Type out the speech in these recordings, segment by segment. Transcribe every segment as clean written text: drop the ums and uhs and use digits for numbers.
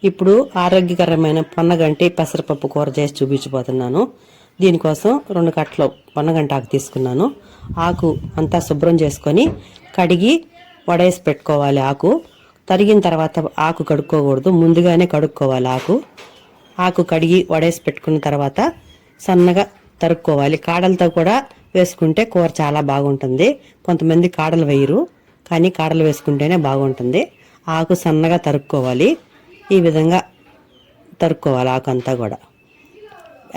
ఇప్పుడు ఆరోగ్యకరమైన పొన్నగంటి పెసరపప్పు కూర చేసి చూపించబోతున్నాను. దీనికోసం 2 కట్టలు పొన్నగంటి ఆకు తీసుకున్నాను. ఆకు అంతా శుభ్రం చేసుకొని కడిగి వడేసి పెట్టుకోవాలి. ఆకు తరిగిన తర్వాత ఆకు కడుక్కోకూడదు, ముందుగానే కడుక్కోవాలి. ఆకు కడిగి వడేసి పెట్టుకున్న తర్వాత సన్నగా తరుక్కోవాలి. కాడలతో కూడా వేసుకుంటే కూర చాలా బాగుంటుంది. కొంతమంది కాడలు వేయరు, కానీ కాడలు వేసుకుంటేనే బాగుంటుంది. ఆకు సన్నగా తరుక్కోవాలి. ఈ విధంగా తరుక్కోవాలి ఆకు అంతా కూడా.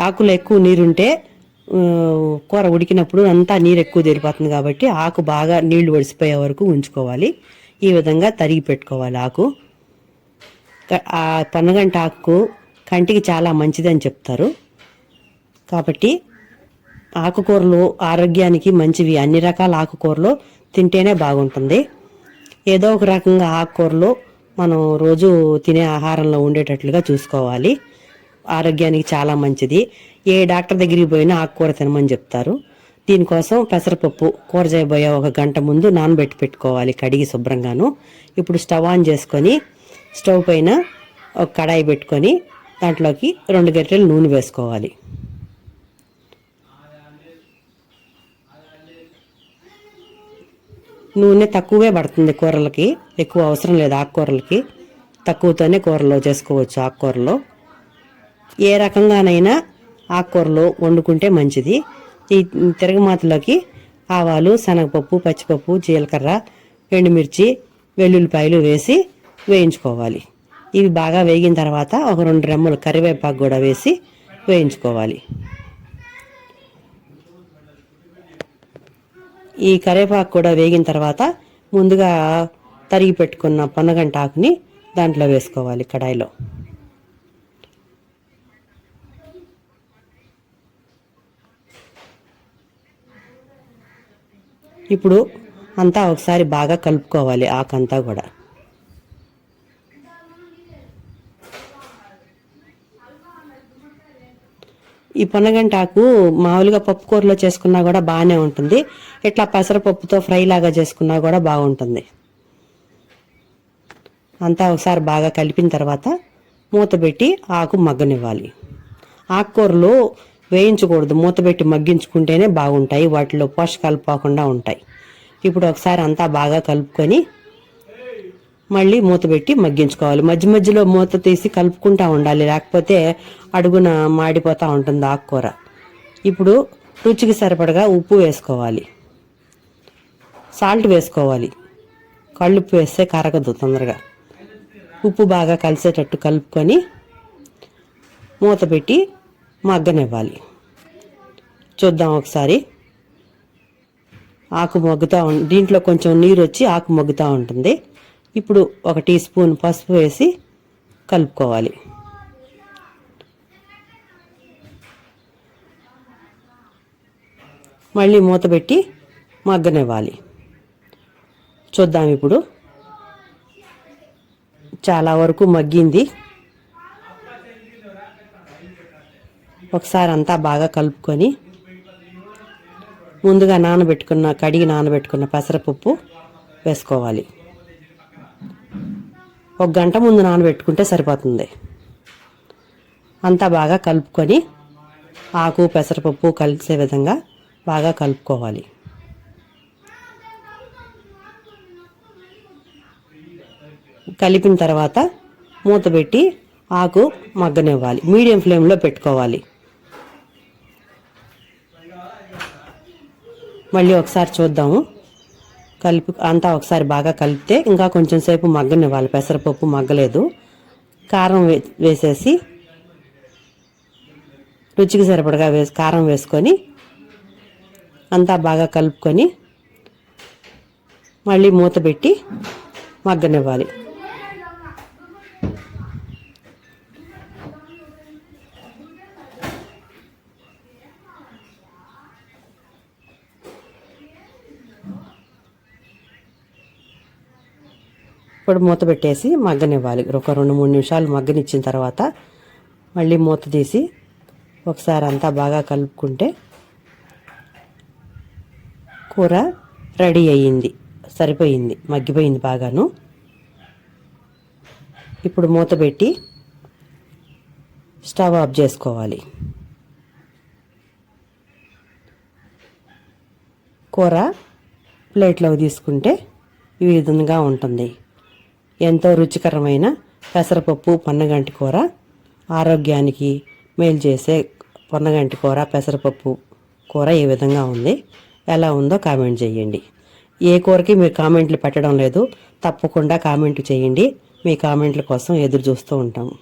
ఆకులో ఎక్కువ నీరుంటే కూర ఉడికినప్పుడు అంతా నీరు ఎక్కువ తేలిపోతుంది కాబట్టి ఆకు బాగా నీళ్లు ఒడిసిపోయే వరకు ఉంచుకోవాలి. ఈ విధంగా తరిగి పెట్టుకోవాలి. ఆకు ఆ పొన్నగంటి ఆకు కంటికి చాలా మంచిదని చెప్తారు. కాబట్టి ఆకుకూరలు ఆరోగ్యానికి మంచివి. అన్ని రకాల ఆకుకూరలు తింటేనే బాగుంటుంది. ఏదో ఒక రకంగా ఆకుకూరలు మనం రోజు తినే ఆహారంలో ఉండేటట్లుగా చూసుకోవాలి. ఆరోగ్యానికి చాలా మంచిది. ఏ డాక్టర్ దగ్గరికి పోయినా ఆకుకూర తినమని చెప్తారు. దీనికోసం పెసరపప్పు కూర చేయబోయే 1 గంట ముందు నానబెట్టి పెట్టుకోవాలి, కడిగి శుభ్రంగాను. ఇప్పుడు స్టవ్ ఆన్ చేసుకొని స్టవ్ పైన ఒక కడాయి పెట్టుకొని దాంట్లోకి 2 గరిటెలు నూనె వేసుకోవాలి. నూనె తక్కువే పడుతుంది కూరలకి, ఎక్కువ అవసరం లేదు. ఆకుకూరలకి తక్కువతోనే కూరలో చేసుకోవచ్చు. ఆకుకూరలో ఏ రకంగానైనా ఆకుకూరలు వండుకుంటే మంచిది. ఈ తిరగమాతలోకి ఆవాలు, శనగపప్పు, పచ్చిపప్పు, జీలకర్ర, ఎండుమిర్చి, వెల్లుల్లిపాయలు వేసి వేయించుకోవాలి. ఇవి బాగా వేగిన తర్వాత ఒక 2 రెమ్మలు కరివేపాకు కూడా వేసి వేయించుకోవాలి. ఈ కరివేపాకు కూడా వేగిన తర్వాత ముందుగా తరిగి పెట్టుకున్న పొన్నగంటి ఆకుని దాంట్లో వేసుకోవాలి కడాయిలో. ఇప్పుడు అంతా ఒకసారి బాగా కలుపుకోవాలి. ఆకంతా కూడా ఈ పొన్నగంటి ఆకు మామూలుగా పప్పు కూరలో చేసుకున్నా కూడా బాగానే ఉంటుంది. ఇట్లా పెసరపప్పుతో ఫ్రై లాగా చేసుకున్నా కూడా బాగుంటుంది. అంతా ఒకసారి బాగా కలిపిన తర్వాత మూత పెట్టి ఆకు మగ్గనివ్వాలి. ఆకుకూరలు వేయించకూడదు, మూత పెట్టి మగ్గించుకుంటేనే బాగుంటాయి. వాటిలో పోషకాలు పోకుండా ఉంటాయి. ఇప్పుడు ఒకసారి అంతా బాగా కలుపుకొని మళ్ళీ మూత పెట్టి మగ్గించుకోవాలి. మధ్య మధ్యలో మూత తీసి కలుపుకుంటూ ఉండాలి, లేకపోతే అడుగున మాడిపోతూ ఉంటుంది ఆకుకూర. ఇప్పుడు రుచికి సరిపడగా ఉప్పు వేసుకోవాలి, సాల్ట్ వేసుకోవాలి. కళ్ళుప్పు వేస్తే కరగదు తొందరగా. ఉప్పు బాగా కలిసేటట్టు కలుపుకొని మూత పెట్టి మగ్గనివ్వాలి. చూద్దాం ఒకసారి. ఆకు మగ్గుతూ దీంట్లో కొంచెం నీరు వచ్చి ఆకు మగ్గుతూ ఉంటుంది. ఇప్పుడు 1 టీ స్పూన్ పసుపు వేసి కలుపుకోవాలి. మళ్ళీ మూత పెట్టి మగ్గనివ్వాలి. చూద్దాం. ఇప్పుడు చాలా వరకు మగ్గింది. ఒకసారి అంతా బాగా కలుపుకొని ముందుగా కడిగి నానబెట్టుకున్న పెసరపప్పు వేసుకోవాలి. 1 గంట ముందు నానబెట్టుకుంటే సరిపోతుంది. అంతా బాగా కలుపుకొని ఆకు పెసరపప్పు కలిసే విధంగా బాగా కలుపుకోవాలి. కలిపిన తర్వాత మూత పెట్టి ఆకు మగ్గనివ్వాలి. మీడియం ఫ్లేమ్లో పెట్టుకోవాలి. మళ్ళీ ఒకసారి చూద్దాము. అంతా ఒకసారి బాగా కలిపితే ఇంకా కొంచెం సేపు మగ్గనివ్వాలి. పెసరపప్పు మగ్గలేదు. కారం వేసేసి రుచికి సరిపడగా కారం వేసుకొని అంతా బాగా కలుపుకొని మళ్ళీ మూత పెట్టి మగ్గనివ్వాలి. ఇప్పుడు మూత పెట్టేసి మగ్గనివ్వాలి. ఒక 2-3 నిమిషాలు మగ్గనిచ్చిన తర్వాత మళ్ళీ మూత తీసి ఒకసారి అంతా బాగా కలుపుకుంటే కూర రెడీ అయ్యింది. సరిపోయింది, మగ్గిపోయింది బాగాను. ఇప్పుడు మూత పెట్టి స్టవ్ ఆఫ్ చేసుకోవాలి. కూర ప్లేట్లోకి తీసుకుంటే ఈ విధంగా ఉంటుంది. ఎంతో రుచికరమైన పెసరపప్పు పొన్నగంటి కూర, ఆరోగ్యానికి మేలు చేసే పొన్నగంటి కూర పెసరపప్పు కూర ఈ విధంగా ఉంది. ఎలా ఉందో కామెంట్ చేయండి. ఏ కూరకి మీరు కామెంట్లు పెట్టడం లేదు, తప్పకుండా కామెంట్ చేయండి. మీ కామెంట్ల కోసం ఎదురు చూస్తూ ఉంటాము.